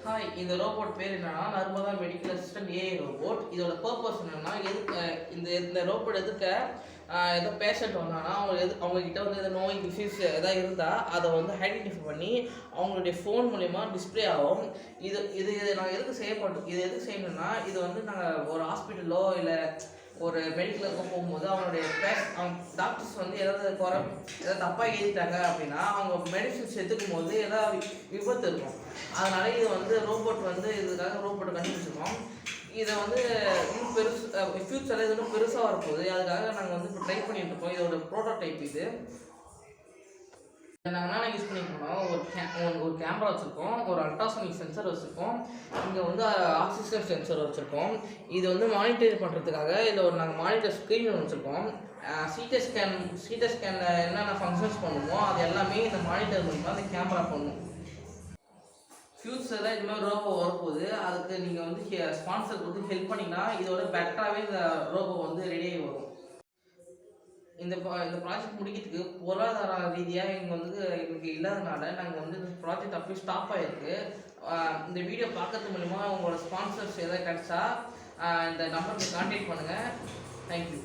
Hi, இந்த robot பேர் என்னன்னா Narmada medical assistant AI robot. இதோட பர்பஸ் என்னன்னா இந்த ரோபோட் ஏதோ பேஷண்ட் வந்தாங்கன்னா அவங்கக்கிட்ட வந்து எதோ நோய் டிசீஸ் எதாவது இருந்தால் அதை வந்து ஐடென்டிஃபை பண்ணி அவங்களுடைய ஃபோன் மூலிமா டிஸ்பிளே ஆகும். இது நாங்கள் எதுக்கு செய்யணும்னா இது வந்து நாங்கள் ஒரு ஹாஸ்பிட்டலோ இல்லை ஒரு மெடிக்கலுக்கு போகும்போது அவங்க டாக்டர்ஸ் வந்து ஏதாவது தப்பாக எழுதிட்டாங்க அப்படின்னா அவங்க மெடிசன்ஸ் எடுத்துக்கும் போது ஏதாவது விபத்து இருக்கும். அதனால இது வந்து ரோபோட் வந்து இதுக்காக ரோபோட்டை கண்டுபிடிச்சிருக்கோம். இதை வந்து இன்னும் ஃபியூச்சரில் இது இன்னும் பெருசாக வரப்போகுது. அதுக்காக நாங்கள் வந்து இப்போ ட்ரை பண்ணிட்டு இருக்கோம். இதோட ப்ரோட்டோடைப் இது. நாங்கள் என்ன யூஸ் பண்ணியிருக்கோம், ஒரு கேமரா வச்சுருக்கோம், ஒரு அல்ட்ராசோனிக் சென்சர் வச்சுருக்கோம், இங்கே வந்து ஆக்சிஜன் சென்சர் வச்சுருக்கோம். இது வந்து மானிட்டர் பண்ணுறதுக்காக இதில் நாங்கள் மானிட்டர் ஸ்க்ரீன் வச்சுருக்கோம். சிடி ஸ்கேனில் என்னென்ன ஃபங்க்ஷன்ஸ் பண்ணுமோ அது எல்லாமே இந்த மானிட்டர் மூலிமா அந்த கேமரா பண்ணும். ஃபியூச்சரில் இது மாதிரி ரோபோ வரப்போகுது. அதுக்கு நீங்கள் வந்து ஸ்பான்சர் கொடுத்து ஹெல்ப் பண்ணிங்கன்னா இதோட பெட்டராகவே இந்த ரோபோ வந்து ரெடியாகி வரும். இந்த ப்ராஜெக்ட் முடிக்கிறதுக்கு பொருளாதார ரீதியாக எங்களுக்கு இல்லாதனால நாங்கள் வந்து இந்த ப்ராஜெக்ட் அப்படியே ஸ்டாப் ஆகிருக்கு. இந்த வீடியோ பார்க்கறது மூலிமா உங்களோட ஸ்பான்சர்ஸ் எதாவது கிடச்சா இந்த நம்பருக்கு கான்டாக்ட் பண்ணுங்கள். தேங்க்யூ.